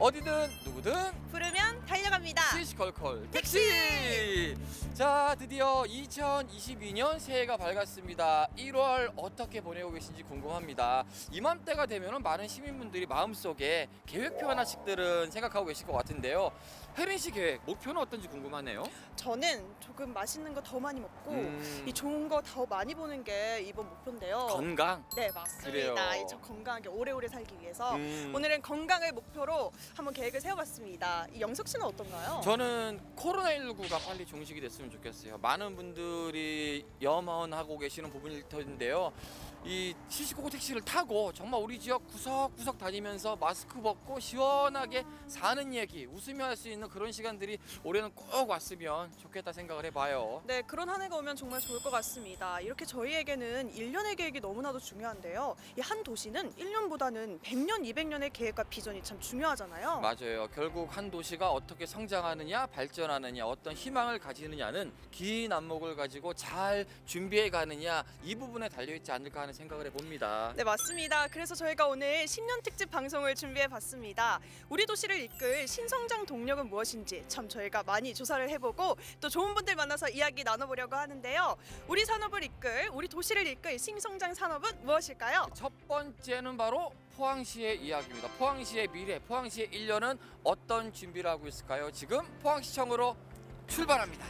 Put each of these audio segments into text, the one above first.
어디든 누구든 부르면 달려갑니다. 시시콜콜 택시! 자, 드디어 2022년 새해가 밝았습니다. 1월 어떻게 보내고 계신지 궁금합니다. 이맘때가 되면 많은 시민분들이 마음속에 계획표 하나씩들은 생각하고 계실 것 같은데요. 혜린 씨 계획, 목표는 어떤지 궁금하네요. 저는 조금 맛있는 거 더 많이 먹고 이 좋은 거 더 많이 보는 게 이번 목표인데요. 건강? 네, 맞습니다. 그래요. 저 건강하게 오래오래 살기 위해서 오늘은 건강을 목표로 한번 계획을 세워봤습니다. 이 영석 씨는 어떤가요? 저는 코로나19가 빨리 종식이 됐으면 좋겠어요. 많은 분들이 염원하고 계시는 부분일 텐데요. 이 시시콜콜 택시를 타고 정말 우리 지역 구석구석 다니면서 마스크 벗고 시원하게 사는 얘기, 웃으며 할 수 있는 그런 시간들이 올해는 꼭 왔으면 좋겠다 생각을 해봐요. 네, 그런 한 해가 오면 정말 좋을 것 같습니다. 이렇게 저희에게는 1년의 계획이 너무나도 중요한데요. 이 한 도시는 1년보다는 100년, 200년의 계획과 비전이 참 중요하잖아요. 맞아요. 결국 한 도시가 어떻게 성장하느냐, 발전하느냐, 어떤 희망을 가지느냐는 긴 안목을 가지고 잘 준비해 가느냐, 이 부분에 달려있지 않을까 하는 생각을 해봅니다. 네, 맞습니다. 그래서 저희가 오늘 신년 특집 방송을 준비해봤습니다. 우리 도시를 이끌 신성장 동력은 무엇인지 참 저희가 많이 조사를 해보고 또 좋은 분들 만나서 이야기 나눠보려고 하는데요. 우리 산업을 이끌, 우리 도시를 이끌 신성장 산업은 무엇일까요? 첫 번째는 바로 포항시의 이야기입니다. 포항시의 미래, 포항시의 1년은 어떤 준비를 하고 있을까요? 지금 포항시청으로 출발합니다.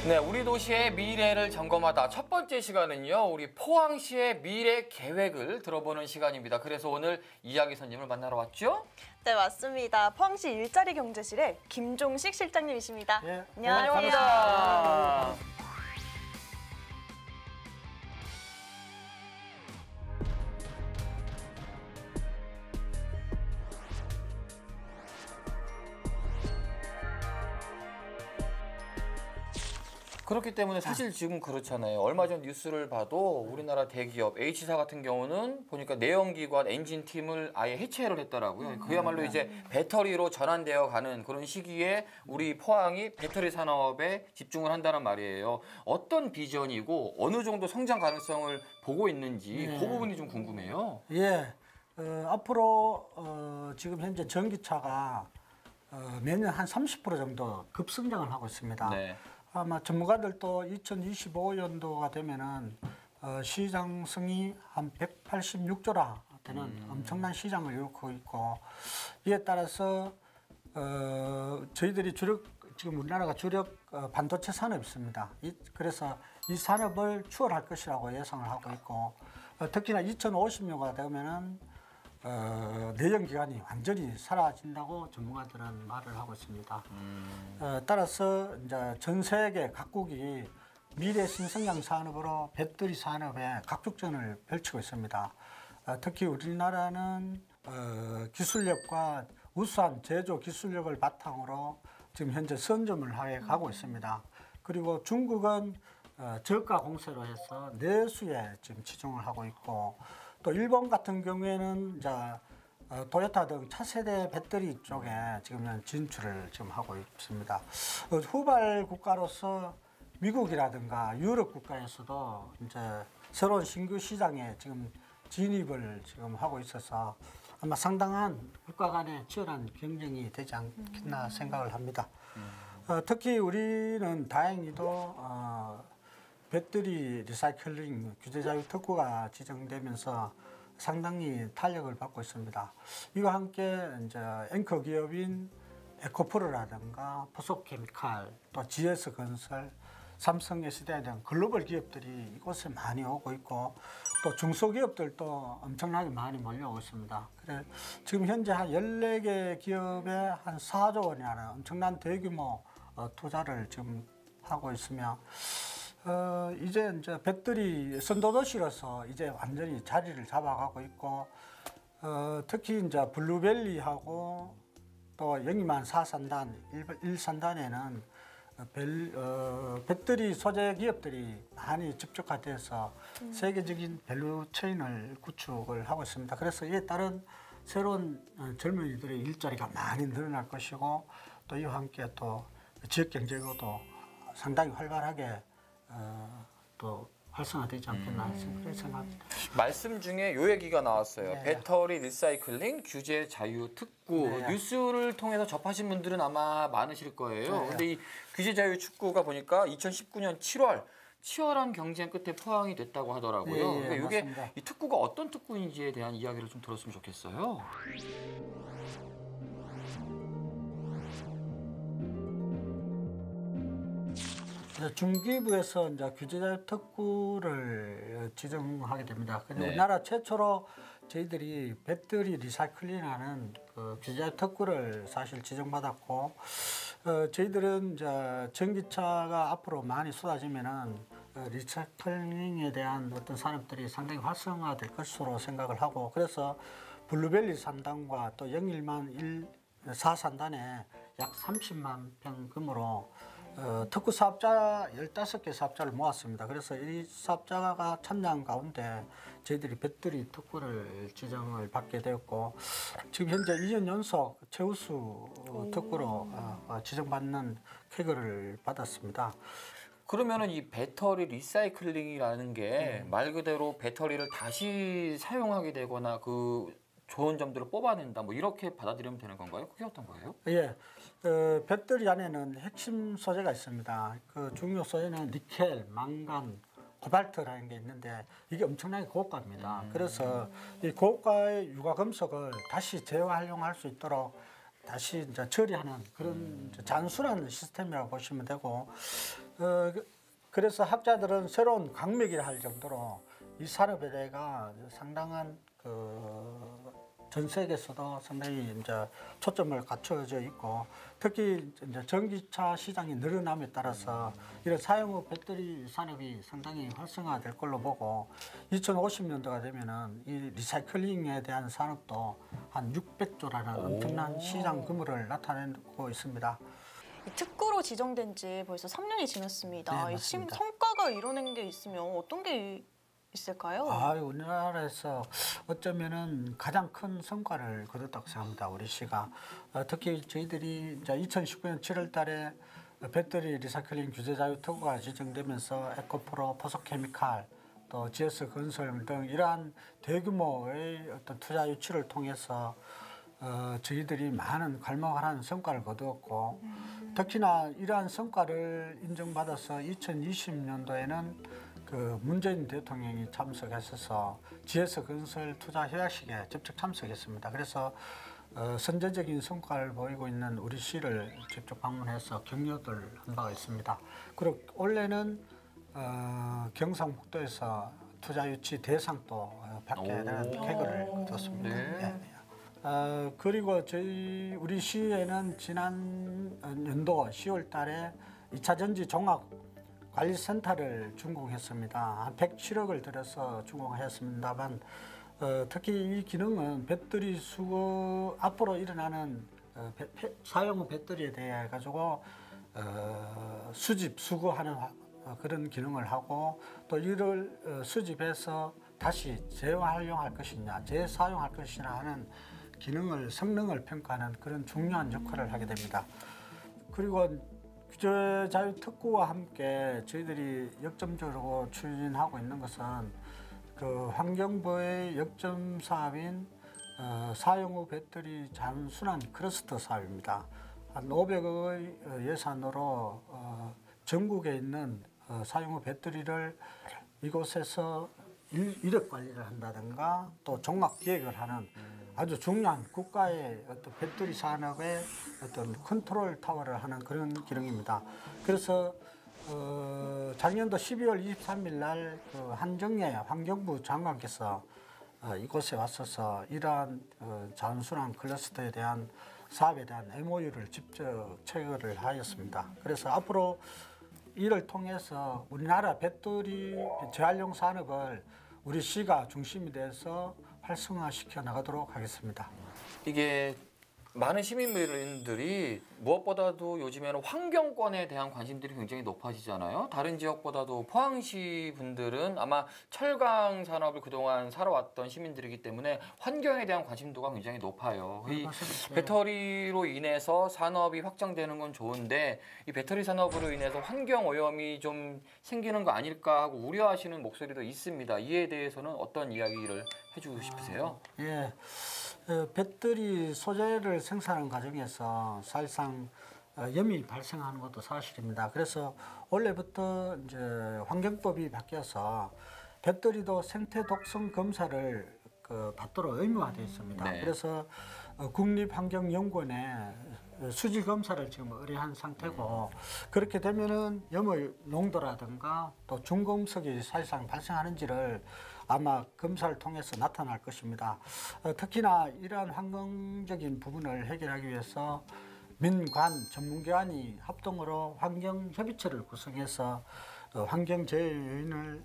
네, 우리 도시의 미래를 점검하다 첫 번째 시간은요, 우리 포항시의 미래 계획을 들어보는 시간입니다. 그래서 오늘 이야기 손님을 만나러 왔죠? 네, 맞습니다. 포항시 일자리 경제실의 김종식 실장님이십니다. 예, 안녕하세요. 반갑습니다. 그렇기 때문에 사실 지금 그렇잖아요. 얼마 전 뉴스를 봐도 우리나라 대기업 H사 같은 경우는 보니까 내연기관 엔진팀을 아예 해체를 했더라고요. 그야말로 이제 배터리로 전환되어 가는 그런 시기에 우리 포항이 배터리 산업에 집중을 한다는 말이에요. 어떤 비전이고 어느 정도 성장 가능성을 보고 있는지 그 부분이 좀 궁금해요. 예, 앞으로 지금 현재 전기차가 매년 한 30% 정도 급성장을 하고 있습니다. 네. 아마 전문가들도 2025년도가 되면은 시장성이 한 186조라 되는 엄청난 시장을 이루고 있고, 이에 따라서 저희들이 지금 우리나라가 주력 반도체 산업이 있습니다. 그래서 이 산업을 추월할 것이라고 예상을 하고 있고, 특히나 2050년가 되면은 내연기관이 완전히 사라진다고 전문가들은 말을 하고 있습니다. 따라서 이제 전 세계 각국이 미래 신성장 산업으로 배터리 산업에 각축전을 펼치고 있습니다. 특히 우리나라는 기술력과 우수한 제조 기술력을 바탕으로 지금 현재 선점을 해 가고 있습니다. 그리고 중국은 저가 공세로 해서 내수에 지금 치중을 하고 있고, 또 일본 같은 경우에는 이제 토요타 등 차세대 배터리 쪽에 지금 진출을 지금 하고 있습니다. 후발 국가로서 미국이라든가 유럽 국가에서도 이제 새로운 신규 시장에 지금 진입을 지금 하고 있어서 아마 상당한 국가 간의 치열한 경쟁이 되지 않겠나 생각을 합니다. 특히 우리는 다행히도 배터리 리사이클링 규제 자유 특구가 지정되면서 상당히 탄력을 받고 있습니다. 이와 함께 이제 앵커 기업인 에코프로라든가 포스케미칼, 또 GS 건설, 삼성 SDI 등 글로벌 기업들이 이곳에 많이 오고 있고, 또 중소기업들도 엄청나게 많이 몰려오고 있습니다. 그래 지금 현재 한 14개 기업에 한 4조 원이라는 엄청난 대규모 투자를 지금 하고 있으며, 이제 배터리 선도도시로서 이제 완전히 자리를 잡아가고 있고, 특히 이제 블루밸리하고 또 영림한 4산단, 1산단에는 배터리 소재 기업들이 많이 집중화돼서 세계적인 밸류 체인을 구축을 하고 있습니다. 그래서 이에 따른 새로운 젊은이들의 일자리가 많이 늘어날 것이고 또 이와 함께 또 지역 경제도 상당히 활발하게 또 활성화되지 않겠나 그렇게 생각합니다. 말씀 중에 요 얘기가 나왔어요. 네. 배터리 리사이클링 규제 자유 특구. 네. 뉴스를 통해서 접하신 분들은 아마 많으실 거예요. 네. 근데 이 규제 자유 특구가 보니까 2019년 7월 치열한 경쟁 끝에 포항이 됐다고 하더라고요. 예, 예, 그러니까 이게 맞습니다. 이 특구가 어떤 특구인지에 대한 이야기를 좀 들었으면 좋겠어요. 중기부에서 이제 규제자유 특구를 지정하게 됩니다. 근데 네. 우리나라 최초로 저희들이 배터리 리사이클링하는 그 규제자유 특구를 사실 지정받았고, 저희들은 이제 전기차가 앞으로 많이 쏟아지면은 리사이클링에 대한 어떤 산업들이 상당히 활성화될 것으로 생각을 하고, 그래서 블루벨리 산단과 또 영일만 4산단에 약 30만 평금으로 특구 사업자 15개 사업자를 모았습니다. 그래서 이 사업자가 참여한 가운데 저희들이 배터리 특구를 지정을 받게 되었고, 지금 현재 2년 연속 최우수 특구로 지정받는 쾌거를 받았습니다. 그러면은 이 배터리 리사이클링이라는 게 말 그대로 배터리를 다시 사용하게 되거나 그 좋은 점들을 뽑아낸다 뭐 이렇게 받아들이면 되는 건가요? 그게 어떤 거예요? 예, 배터리 안에는 핵심 소재가 있습니다. 그 중요 소재는 니켈, 망간, 코발트라는 게 있는데 이게 엄청나게 고가입니다. 그래서 이 고가의 유가 금속을 다시 재활용할 수 있도록 다시 이제 처리하는 그런 이제 단순한 시스템이라고 보시면 되고, 그래서 학자들은 새로운 강맥이라 할 정도로 이 산업에 대해가 상당한 전 세계에서도 상당히 이제 초점을 갖춰져 있고, 특히 이제 전기차 시장이 늘어남에 따라서 이런 사용 후 배터리 산업이 상당히 활성화될 걸로 보고, 2050년도가 되면은 이 리사이클링에 대한 산업도 한 600조라는 엄청난 시장 규모를 나타내고 있습니다. 이 특구로 지정된 지 벌써 3년이 지났습니다. 네, 이 맞습니다. 성과가 이뤄낸 게 있으면 어떤 게 있을까요? 우리나라에서 어쩌면은 가장 큰 성과를 거뒀다고 생각합니다. 우리 시가 특히 저희들이 이제 2019년 7월달에 배터리 리사이클링 규제 자유 특구가 지정되면서 에코프로, 포스케미칼, 또 GS 건설 등 이러한 대규모의 어떤 투자 유치를 통해서 저희들이 많은 갈망하는 성과를 거두었고, 특히나 이러한 성과를 인정받아서 2020년도에는 그 문재인 대통령이 참석했어서 GS 건설 투자 협약식에 직접 참석했습니다. 그래서 선제적인 성과를 보이고 있는 우리 시를 직접 방문해서 격려를 한 바가 있습니다. 그리고 올해는 경상북도에서 투자 유치 대상도 받게 되는 쾌거를 거뒀습니다. 네. 그리고 우리 시에는 지난 연도 10월달에 2차 전지 종합 관리센터를 준공했습니다. 한 107억을 들여서 준공하였습니다만, 특히 이 기능은 배터리 수거 앞으로 일어나는 사용 후 배터리에 대해 가지고 수집 수거하는 그런 기능을 하고, 또 이를 수집해서 다시 재활용할 것이냐 재사용할 것이냐 하는 기능을 성능을 평가하는 그런 중요한 역할을 하게 됩니다. 그리고 규제 자유 특구와 함께 저희들이 역점적으로 추진하고 있는 것은 그 환경부의 역점 사업인 사용 후 배터리 잔순환 클러스터 사업입니다. 한 500억의 예산으로 전국에 있는 사용 후 배터리를 이곳에서 이력 관리를 한다든가 또 종합 기획을 하는 아주 중요한 국가의 어떤 배터리 산업의 어떤 컨트롤 타워를 하는 그런 기능입니다. 그래서 작년도 12월 23일 날 그 한정예 환경부 장관께서 이곳에 왔어서 이러한 잔순환 클러스터에 대한 사업에 대한 MOU를 직접 체결을 하였습니다. 그래서 앞으로 이를 통해서 우리나라 배터리 재활용 산업을 우리 시가 중심이 돼서 활성화시켜 나가도록 하겠습니다. 이게 많은 시민들이 무엇보다도 요즘에는 환경권에 대한 관심들이 굉장히 높아지잖아요. 다른 지역보다도 포항시 분들은 아마 철강 산업을 그동안 살아왔던 시민들이기 때문에 환경에 대한 관심도가 굉장히 높아요. 이 배터리로 인해서 산업이 확장되는 건 좋은데 이 배터리 산업으로 인해서 환경 오염이 좀 생기는 거 아닐까 하고 우려하시는 목소리도 있습니다. 이에 대해서는 어떤 이야기를 해주고 싶으세요? 예. 배터리 소재를 생산하는 과정에서 사실상 염이 발생하는 것도 사실입니다. 그래서 원래부터 이제 환경법이 바뀌어서 배터리도 생태 독성 검사를 받도록 의무화되어 있습니다. 네. 그래서 국립환경연구원에 수질 검사를 지금 의뢰한 상태고 그렇게 되면은 염의 농도라든가 또 중금속이 사실상 발생하는지를 아마 검사를 통해서 나타날 것입니다. 특히나 이러한 환경적인 부분을 해결하기 위해서 민관 전문기관이 합동으로 환경협의체를 구성해서 환경재해 요인을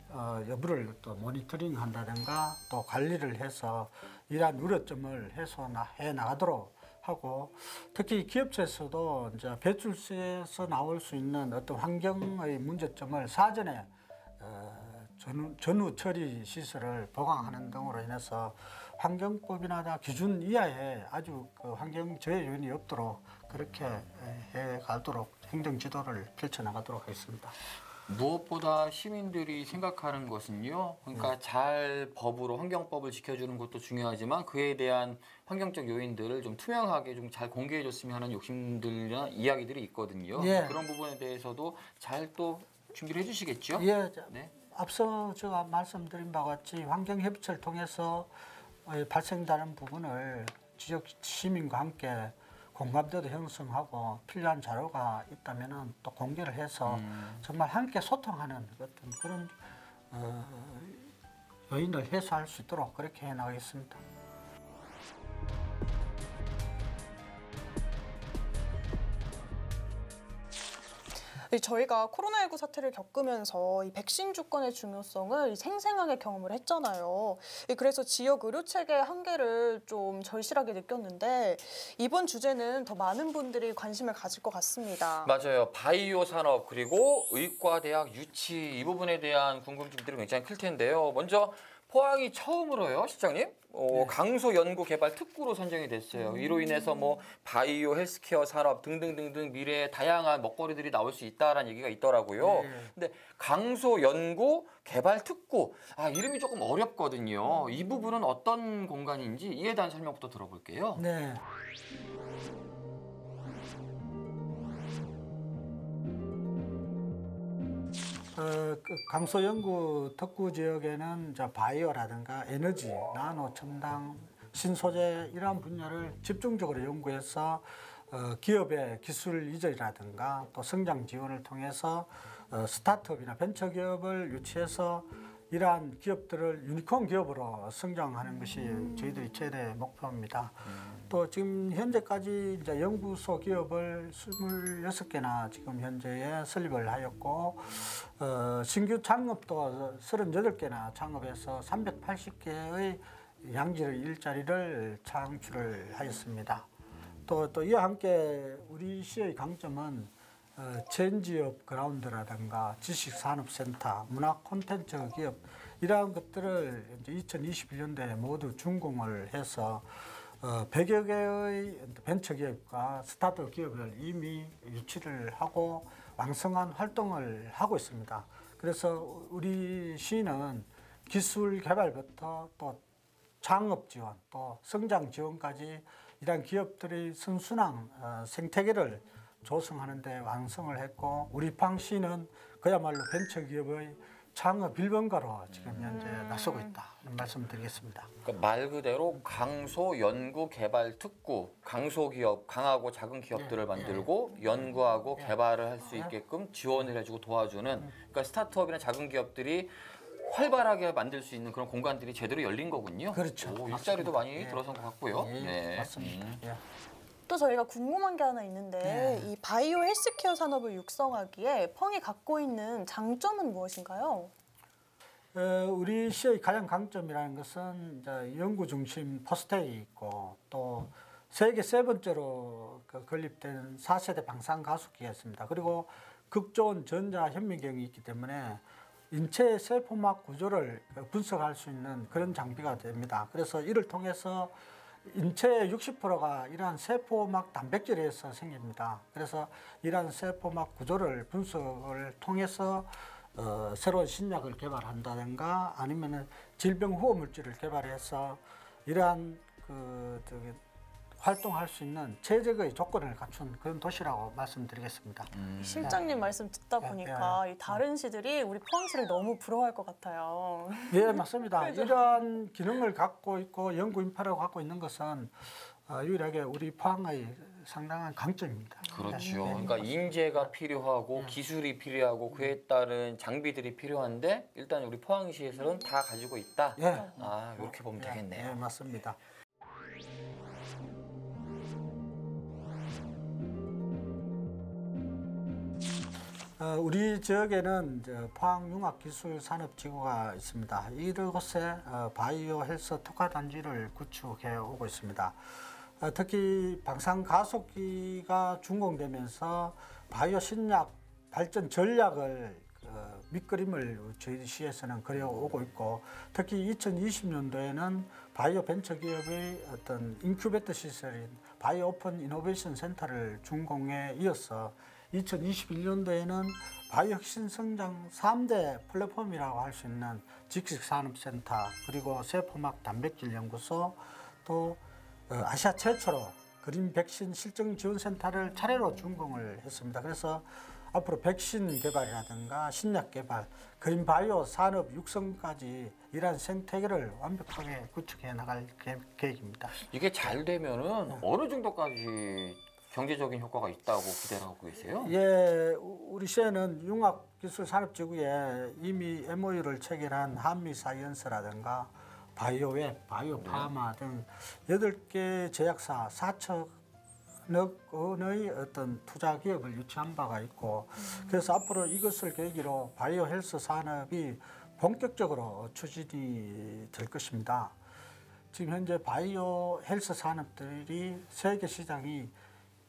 여부를 또 모니터링한다든가 또 관리를 해서 이러한 우려점을 해소해 나가도록 하고 특히 기업체에서도 이제 배출수에서 나올 수 있는 어떤 환경의 문제점을 사전에 전후 처리 시설을 보강하는 등으로 인해서 환경법이나 기준 이하의 아주 환경 저해 요인이 없도록 그렇게 해 가도록 행정 지도를 펼쳐 나가도록 하겠습니다. 무엇보다 시민들이 생각하는 것은요. 그러니까 잘 법으로 환경법을 지켜주는 것도 중요하지만 그에 대한 환경적 요인들을 좀 투명하게 좀 잘 공개해줬으면 하는 욕심들이나 이야기들이 있거든요. 예. 그런 부분에 대해서도 잘 또 준비를 해주시겠죠? 예. 네. 앞서 제가 말씀드린 바와 같이 환경협의체를 통해서 발생되는 부분을 지역 시민과 함께 공감대도 형성하고 필요한 자료가 있다면 또 공개를 해서 정말 함께 소통하는 어떤 그런 요인을 해소할 수 있도록 그렇게 해나가겠습니다. 저희가 코로나19 사태를 겪으면서 이 백신 주권의 중요성을 생생하게 경험을 했잖아요. 그래서 지역 의료 체계의 한계를 좀 절실하게 느꼈는데 이번 주제는 더 많은 분들이 관심을 가질 것 같습니다. 맞아요. 바이오 산업 그리고 의과대학 유치 이 부분에 대한 궁금증들이 굉장히 클 텐데요. 먼저 포항이 처음으로요, 실장님. 강소 연구 개발 특구로 선정이 됐어요. 이로 인해서 뭐 바이오 헬스케어 산업 등등등등 미래의 다양한 먹거리들이 나올 수 있다라는 얘기가 있더라고요. 근데 강소 연구 개발 특구 이름이 조금 어렵거든요. 이 부분은 어떤 공간인지 이에 대한 설명부터 들어볼게요. 네. 강소 연구 특구 지역에는 바이오라든가 에너지, 나노, 첨단, 신소재 이러한 분야를 집중적으로 연구해서 기업의 기술 이전이라든가 또 성장 지원을 통해서 스타트업이나 벤처기업을 유치해서 이러한 기업들을 유니콘 기업으로 성장하는 것이 저희들이 최대 목표입니다. 또 지금 현재까지 이제 연구소 기업을 26개나 지금 현재에 설립을 하였고 신규 창업도 38개나 창업해서 380개의 양질 일자리를 창출을 하였습니다. 또 이와 함께 우리 시의 강점은 젠지업 그라운드라든가 지식산업센터, 문화 콘텐츠 기업 이러한 것들을 이제 2021년도에 모두 준공을 해서 100여 개의 벤처기업과 스타트업 기업을 이미 유치를 하고 왕성한 활동을 하고 있습니다. 그래서 우리 시는 기술 개발부터 또 창업 지원, 또 성장 지원까지 이러한 기업들의 선순환 생태계를 조성하는 데 완성을 했고 우리 포항시는 그야말로 벤처기업의 창업 일본가로 지금 현재 나서고 있다는 말씀드리겠습니다. 그러니까 말 그대로 강소 연구 개발 특구, 강소 기업, 강하고 작은 기업들을 만들고 연구하고 개발을 할 수 있게끔 지원을 해주고 도와주는 그러니까 스타트업이나 작은 기업들이 활발하게 만들 수 있는 그런 공간들이 제대로 열린 거군요. 그렇죠. 일자리도 많이 들어선 것 같고요. 네. 맞습니다. 또 저희가 궁금한 게 하나 있는데 이 바이오 헬스케어 산업을 육성하기에 펑이 갖고 있는 장점은 무엇인가요? 우리 시의 가장 강점이라는 것은 이제 연구 중심 포스텍이 있고 또 세계 세 번째로 건립된 4세대 방산 가속기였습니다. 그리고 극좋은 전자 현미경이 있기 때문에 인체의 세포막 구조를 분석할 수 있는 그런 장비가 됩니다. 그래서 이를 통해서 인체의 60%가 이러한 세포막 단백질에서 생깁니다. 그래서 이러한 세포막 구조를 분석을 통해서 새로운 신약을 개발한다든가 아니면 질병 후호 물질을 개발해서 이러한 활동할 수 있는 최적의 조건을 갖춘 그런 도시라고 말씀드리겠습니다. 실장님 말씀 듣다 보니까 이 다른 시들이 우리 포항시를 너무 부러워할 것 같아요. 예, 맞습니다. 이러한 기능을 갖고 있고 연구 인프라를 갖고 있는 것은 유일하게 우리 포항의 상당한 강점입니다. 그렇죠. 그러니까 인재가 필요하고 기술이 필요하고 그에 따른 장비들이 필요한데 일단 우리 포항시에서는 다 가지고 있다. 예. 아, 이렇게 보면 되겠네요. 예, 맞습니다. 우리 지역에는 포항융합기술산업지구가 있습니다. 이곳에 바이오 헬스 특화단지를 구축해 오고 있습니다. 특히 방산가속기가 준공되면서 바이오 신약 발전 전략을 밑그림을 저희 시에서는 그려오고 있고 특히 2020년도에는 바이오 벤처기업의 어떤 인큐베이터 시설인 바이오 오픈 이노베이션 센터를 준공에 이어서 2021년도에는 바이오 혁신 성장 3대 플랫폼이라고 할 수 있는 직식산업센터 그리고 세포막 단백질 연구소 또 아시아 최초로 그린 백신 실증 지원센터를 차례로 준공을 했습니다. 그래서 앞으로 백신 개발이라든가 신약 개발, 그린 바이오 산업 육성까지 이러한 생태계를 완벽하게 구축해 나갈 계획입니다. 이게 잘 되면은 어느 정도까지 경제적인 효과가 있다고 기대를 하고 계세요? 예, 우리 시에는 융합기술산업지구에 이미 MOU를 체결한 한미사이언스라든가 바이오웹, 바이오파마 등 8개 제약사 4천 억 원의 어떤 투자 기업을 유치한 바가 있고 그래서 앞으로 이것을 계기로 바이오 헬스 산업이 본격적으로 추진이 될 것입니다. 지금 현재 바이오 헬스 산업들이 세계 시장이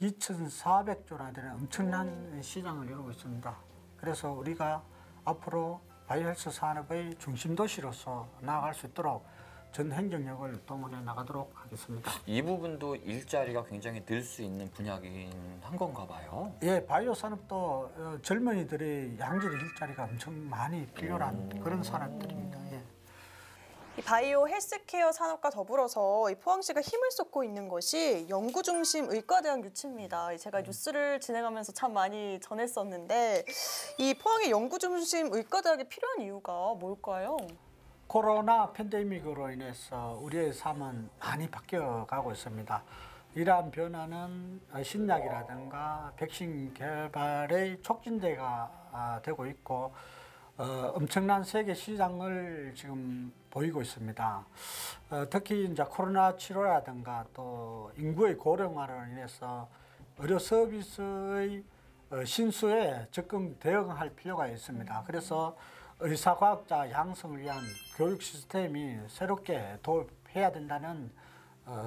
2,400조나 되는 엄청난 시장을 이루고 있습니다. 그래서 우리가 앞으로 바이오 헬스 산업의 중심 도시로서 나아갈 수 있도록 전 행정력을 동원해 나가도록 하겠습니다. 이 부분도 일자리가 굉장히 늘 수 있는 분야긴 한 건가 봐요. 예, 바이오 산업도 젊은이들의 양질 일자리가 엄청 많이 필요한 그런 산업들입니다. 예. 이 바이오 헬스케어 산업과 더불어서 이 포항시가 힘을 쏟고 있는 것이 연구 중심 의과대학 유치입니다. 제가 뉴스를 진행하면서 참 많이 전했었는데 이 포항의 연구 중심 의과대학이 필요한 이유가 뭘까요? 코로나 팬데믹으로 인해서 우리의 삶은 많이 바뀌어가고 있습니다. 이러한 변화는 신약이라든가 백신 개발의 촉진제가 되고 있고 엄청난 세계 시장을 지금 보이고 있습니다. 특히 이제 코로나 치료라든가 또 인구의 고령화로 인해서 의료 서비스의 신수에 적극 대응할 필요가 있습니다. 그래서 의사과학자 양성을 위한 교육 시스템이 새롭게 도입해야 된다는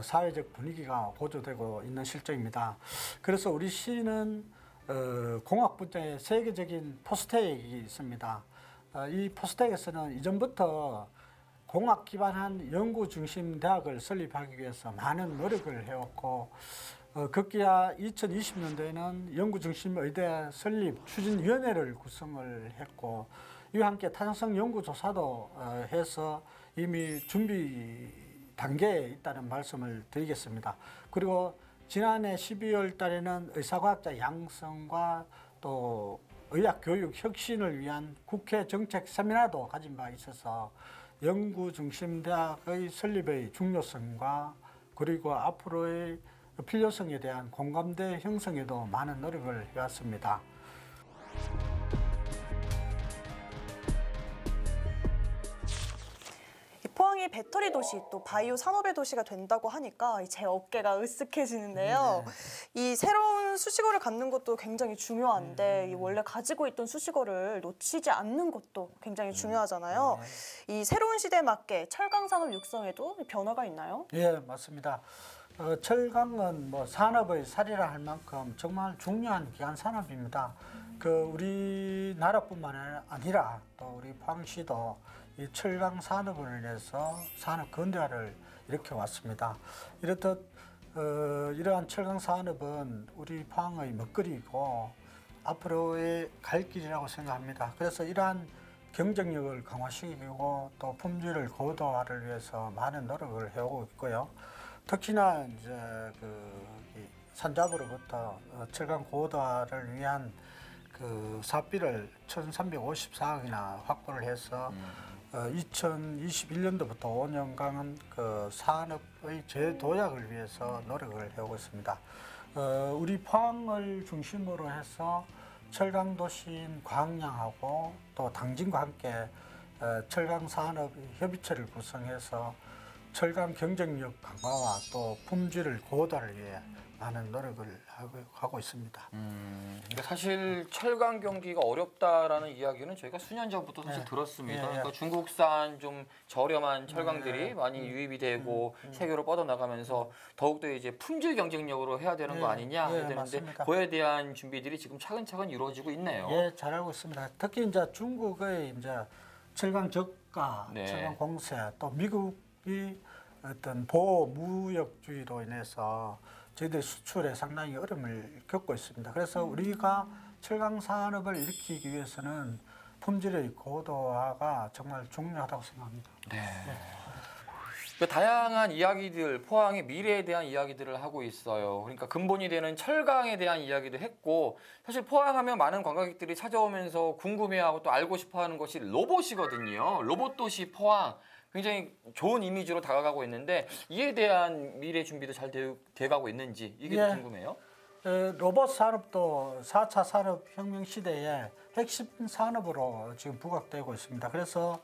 사회적 분위기가 고조되고 있는 실정입니다. 그래서 우리 시는 공학 분야에 세계적인 포스텍이 있습니다. 이 포스텍에서는 이전부터 공학 기반한 연구 중심 대학을 설립하기 위해서 많은 노력을 해왔고 급기야 2020년도에는 연구 중심 의대 설립 추진위원회를 구성을 했고 이와 함께 타당성 연구조사도 해서 이미 준비 단계에 있다는 말씀을 드리겠습니다. 그리고 지난해 12월 달에는 의사과학자 양성과 또 의학교육 혁신을 위한 국회 정책 세미나도 가진 바 있어서 연구중심대학의 설립의 중요성과 그리고 앞으로의 필요성에 대한 공감대 형성에도 많은 노력을 해왔습니다. 포항이 배터리 도시 또 바이오 산업의 도시가 된다고 하니까 제 어깨가 으쓱해지는데요. 이 새로운 수식어를 갖는 것도 굉장히 중요한데 이 원래 가지고 있던 수식어를 놓치지 않는 것도 굉장히 중요하잖아요. 이 새로운 시대에 맞게 철강 산업 육성에도 변화가 있나요? 예, 맞습니다. 철강은 뭐 산업의 살이라 할 만큼 정말 중요한 기간 산업입니다. 우리나라뿐만 아니라 또 우리 포항시도 이 철강 산업을 위해서 산업 근대화를 일으켜 왔습니다. 이렇듯 이러한 철강 산업은 우리 포항의 먹거리이고 앞으로의 갈 길이라고 생각합니다. 그래서 이러한 경쟁력을 강화시키고 또 품질을 고도화를 위해서 많은 노력을 해오고 있고요. 특히나 이제 이 산자부로부터 철강 고도화를 위한 사업비를 1,354억이나 확보를 해서 2021년도부터 5년간 산업의 재도약을 위해서 노력을 해오고 있습니다. 우리 포항을 중심으로 해서 철강 도시인 광양하고 또 당진과 함께 철강 산업 협의체를 구성해서 철강 경쟁력 강화와 또 품질을 고도화를 위해 많은 노력을 하고 있습니다. 그러니까 사실 철강 경기가 어렵다라는 이야기는 저희가 수년 전부터 사실 들었습니다. 그러니까 중국산 좀 저렴한 철강들이 많이 유입이 되고 세계로 뻗어나가면서 더욱더 이제 품질 경쟁력으로 해야 되는 거 아니냐 해야 되는데 맞습니다. 그에 대한 준비들이 지금 차근차근 이루어지고 있네요. 예, 잘 알고 있습니다. 특히 이제 중국의 이제 철강 저가, 네. 철강 공세, 또 미국이 어떤 보호 무역주의로 인해서 저희들 수출에 상당히 어려움을 겪고 있습니다. 그래서 우리가 철강 산업을 일으키기 위해서는 품질의 고도화가 정말 중요하다고 생각합니다. 네. 그 다양한 이야기들, 포항의 미래에 대한 이야기들을 하고 있어요. 그러니까 근본이 되는 철강에 대한 이야기도 했고 사실 포항하면 많은 관광객들이 찾아오면서 궁금해하고 또 알고 싶어하는 것이 로봇이거든요. 로봇 도시 포항. 굉장히 좋은 이미지로 다가가고 있는데 이에 대한 미래 준비도 잘 돼가고 있는지 이게 궁금해요. 로봇 산업도 4차 산업혁명 시대에 핵심 산업으로 지금 부각되고 있습니다. 그래서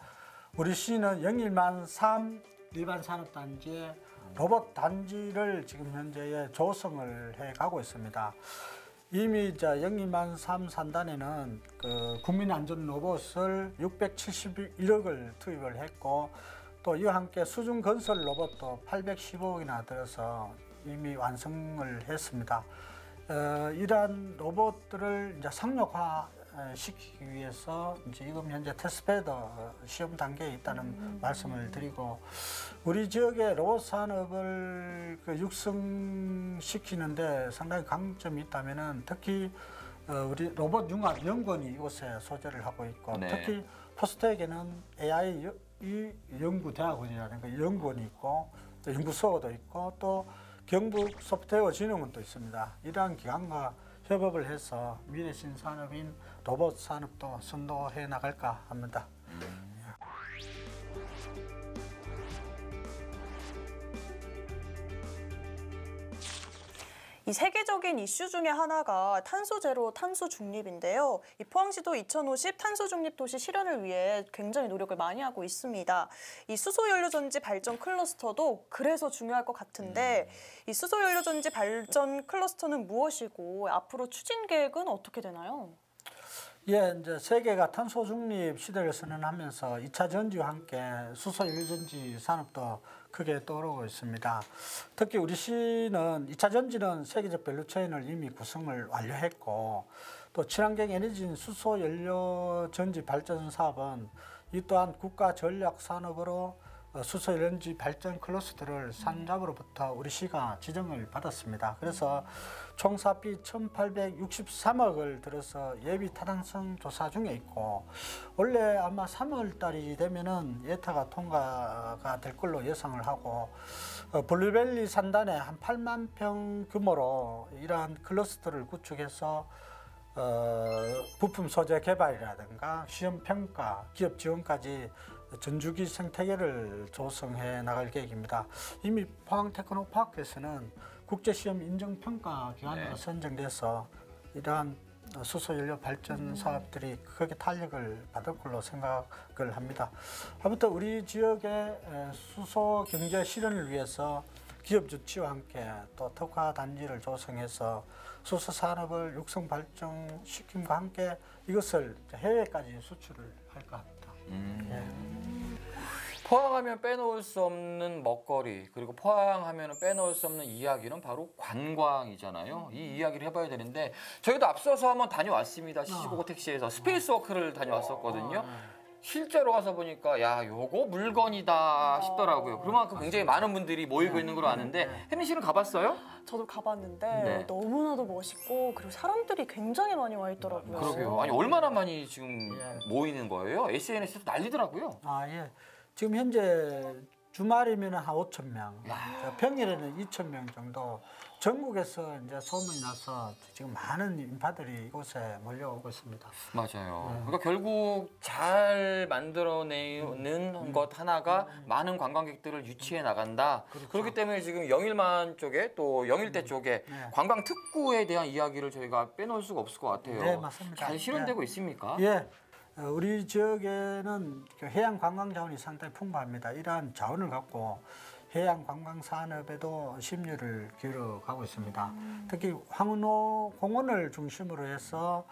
우리 시는 영일만 3 일반 산업단지에 로봇 단지를 지금 현재에 조성을 해가고 있습니다. 이미 이제 영일만 3 산단에는 국민안전 로봇을 671억을 투입을 했고 또 이와 함께 수중 건설 로봇도 815억이나 들어서 이미 완성을 했습니다. 이러한 로봇들을 이제 상용화 시키기 위해서 지금 현재 테스트베드 시험 단계에 있다는 말씀을 드리고 우리 지역의 로봇 산업을 육성시키는데 상당히 강점이 있다면은 특히 우리 로봇 융합 연구원이 이곳에 소재를 하고 있고 특히 포스텍에는 AI 연구대학원이라는 그 연구원이 있고 또 연구소도 있고 또 경북 소프트웨어 진흥원도 있습니다. 이러한 기관과 협업을 해서 미래 신산업인 로봇 산업도 선도해 나갈까 합니다. 이 세계적인 이슈 중에 하나가 탄소 제로, 탄소 중립인데요. 이 포항시도 2050 탄소 중립 도시 실현을 위해 굉장히 노력을 많이 하고 있습니다. 이 수소 연료 전지 발전 클러스터도 그래서 중요할 것 같은데 이 수소 연료 전지 발전 클러스터는 무엇이고 앞으로 추진 계획은 어떻게 되나요? 예, 이제 세계가 탄소 중립 시대를 선언하면서 2차 전지와 함께 수소 연료 전지 산업도 크게 떠오르고 있습니다. 특히 우리 시는 2차 전지는 세계적 밸류체인을 이미 구성을 완료했고 또 친환경 에너지인 수소 연료 전지 발전 사업은 이 또한 국가 전략 산업으로 수소 연료전지 발전 클러스터를 산자부로부터 우리 시가 지정을 받았습니다. 그래서 총 사업비 1,863억을 들어서 예비 타당성 조사 중에 있고 원래 아마 3월 달이 되면은 예타가 통과가 될 걸로 예상을 하고 블루밸리 산단에 한 8만 평 규모로 이러한 클러스터를 구축해서 부품 소재 개발이라든가 시험 평가, 기업 지원까지 전주기 생태계를 조성해 나갈 계획입니다. 이미 포항 테크노파크에서는 국제시험 인정평가 기관으로 선정돼서 이러한 수소연료 발전 사업들이 크게 탄력을 받을 걸로 생각을 합니다. 아무튼 우리 지역의 수소 경제 실현을 위해서 기업 주치와 함께 또 특화 단지를 조성해서 수소 산업을 육성 발전시킴과 함께 이것을 해외까지 수출을 할 것 같습니다. 포항하면 빼놓을 수 없는 먹거리, 그리고 포항하면 빼놓을 수 없는 이야기는 바로 관광이잖아요. 이 이야기를 해봐야 되는데 저희도 앞서서 한번 다녀왔습니다. 시시고고 택시에서 스페이스워크를 다녀왔었거든요. 실제로 가서 보니까 야, 요거 물건이다 싶더라고요. 그만큼 굉장히 많은 분들이 모이고 있는 걸로 아는데 혜민 씨는 가봤어요? 저도 가봤는데 네. 너무나도 멋있고 그리고 사람들이 굉장히 많이 와 있더라고요. 그러게요. 아니 얼마나 많이 지금 모이는 거예요? SNS에서 난리더라고요. 아, 예. 지금 현재 주말이면 한 5,000명, 평일에는 2,000명 정도 전국에서 이제 소문이 나서 지금 많은 인파들이 이곳에 몰려오고 있습니다. 맞아요. 그러니까 결국 잘 만들어내는 것 하나가 많은 관광객들을 유치해 나간다. 그렇기 때문에 지금 영일만 쪽에 또 영일대 쪽에 관광 특구에 대한 이야기를 저희가 빼놓을 수가 없을 것 같아요. 네, 맞습니다. 잘 실현되고 있습니까? 예. 우리 지역에는 해양 관광 자원이 상당히 풍부합니다. 이러한 자원을 갖고 해양 관광 산업에도 심려를 기울여가고 있습니다. 특히 황운호 공원을 중심으로 해서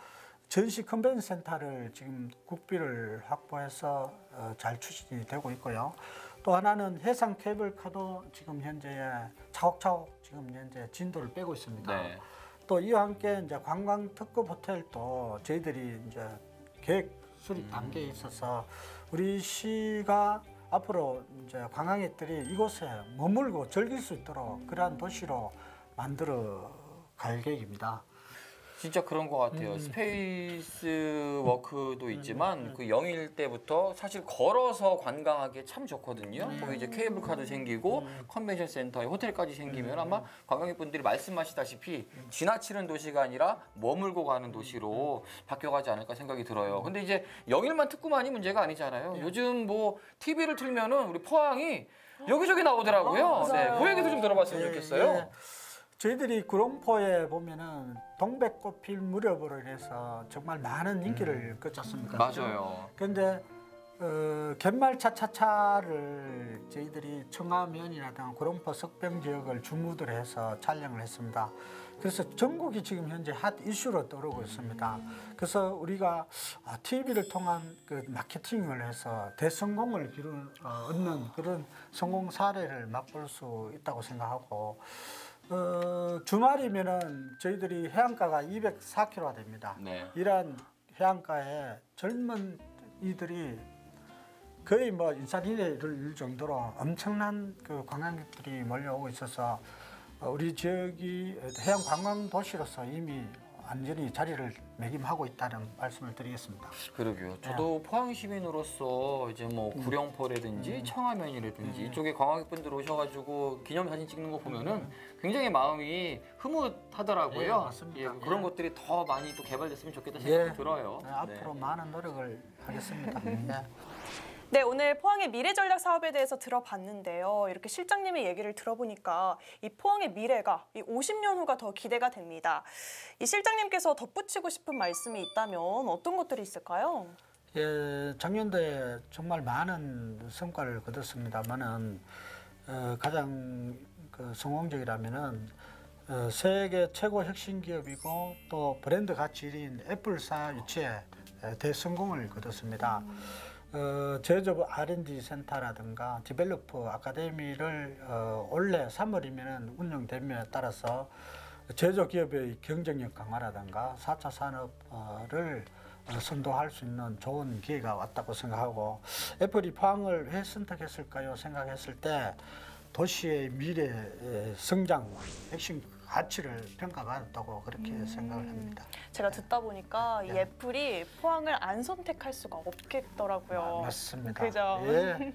전시 컨벤션 센터를 지금 국비를 확보해서 잘 추진이 되고 있고요. 또 하나는 해상 케이블카도 지금 현재 차곡차곡 지금 현재 진도를 빼고 있습니다. 네. 또 이와 함께 이제 관광 특급 호텔도 저희들이 이제 계획 수립 단계에 있어서 우리 시가 앞으로 이제 관광객들이 이곳에 머물고 즐길 수 있도록 그러한 도시로 만들어 갈 계획입니다. 진짜 그런 것 같아요. 스페이스 워크도 있지만 그 영일 때부터 사실 걸어서 관광하기 참 좋거든요. 거기 이제 케이블카도 생기고 컨벤션 센터에 호텔까지 생기면 아마 관광객분들이 말씀하시다시피 지나치는 도시가 아니라 머물고 가는 도시로 바뀌어가지 않을까 생각이 들어요. 근데 이제 영일만 특구만이 문제가 아니잖아요. 요즘 뭐 TV를 틀면은 우리 포항이 여기저기 나오더라고요. 네, 그 얘기도 좀 들어봤으면 좋겠어요. 저희들이 구룡포에 보면은 동백꽃 필 무렵으로 인해서 정말 많은 인기를 끄졌습니다. 맞아요. 그런데 갯말 차차차를 저희들이 청하면이라든가 구룡포 석병 지역을 주무들 해서 촬영을 했습니다. 그래서 전국이 지금 현재 핫 이슈로 떠오르고 있습니다. 그래서 우리가 TV를 통한 그 마케팅을 해서 대성공을 얻는 그런 성공 사례를 맛볼 수 있다고 생각하고 주말이면은 저희들이 해안가가 204km가 됩니다. 네. 이러한 해안가에 젊은 이들이 거의 뭐 인산이를 이룰 정도로 엄청난 그 관광객들이 몰려오고 있어서 우리 지역이 해양 관광 도시로서 이미 완전히 자리를 매김하고 있다는 말씀을 드리겠습니다. 그러게요. 저도 포항 시민으로서 이제 뭐 구룡포라든지 청하면이라든지 이쪽에 관광객분들 오셔가지고 기념사진 찍는 거 보면은 굉장히 마음이 흐뭇하더라고요. 예, 맞습니다. 예, 그런 예. 것들이 더 많이 또 개발됐으면 좋겠다 생각이 예. 들어요. 네, 앞으로 많은 노력을 하겠습니다. 네. 네, 오늘 포항의 미래 전략 사업에 대해서 들어봤는데요. 이렇게 실장님의 얘기를 들어보니까 이 포항의 미래가 이 50년 후가 더 기대가 됩니다. 이 실장님께서 덧붙이고 싶은 말씀이 있다면 어떤 것들이 있을까요? 예, 작년도에 정말 많은 성과를 거뒀습니다만은 가장 그 성공적이라면은 세계 최고 혁신 기업이고 또 브랜드 가치 1위인 애플사 유치에 대성공을 거뒀습니다. 제조업 R&D 센터라든가 디벨로퍼 아카데미를 올해 3월이면 운영됨에 따라서 제조기업의 경쟁력 강화라든가 4차 산업을 선도할 수 있는 좋은 기회가 왔다고 생각하고 애플이 포항을 왜 선택했을까요? 생각했을 때 도시의 미래 성장, 핵심 가치를 평가받았다고 그렇게 생각을 합니다. 제가 듣다 보니까 이 애플이 포항을 안 선택할 수가 없겠더라고요. 맞습니다. 그죠? 예.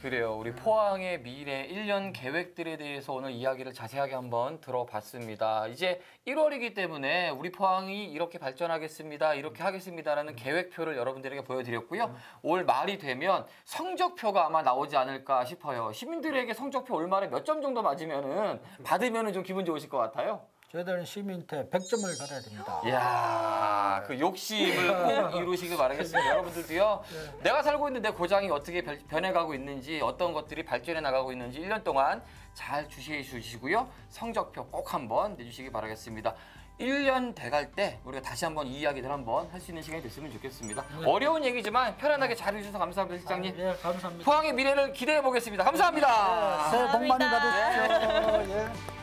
그래요. 우리 포항의 미래 1년 계획들에 대해서 오늘 이야기를 자세하게 한번 들어봤습니다. 이제 1월이기 때문에 우리 포항이 이렇게 발전하겠습니다. 이렇게 하겠습니다라는 계획표를 여러분들에게 보여드렸고요. 올 말이 되면 성적표가 아마 나오지 않을까 싶어요. 시민들에게 성적표 올 말에 몇 점 정도 맞으면은 받으면은 좀 기분 좋으실 것 같아요. 저희들은 시민한테 100점을 받아야 됩니다. 이야, 그 욕심을 꼭 이루시길 바라겠습니다. 여러분들도요, 내가 살고 있는 내 고장이 어떻게 변해가고 있는지, 어떤 것들이 발전해 나가고 있는지 1년 동안 잘 주시해 주시고요. 성적표 꼭 한번 내주시기 바라겠습니다. 1년 돼갈 때 우리가 다시 한번 이 이야기들 한번 할 수 있는 시간이 됐으면 좋겠습니다. 어려운 얘기지만 편안하게 잘해주셔서 감사합니다, 실장님. 예, 감사합니다. 포항의 미래를 기대해 보겠습니다. 감사합니다. 새해 복 많이 감사합니다. 받으십시오. 예.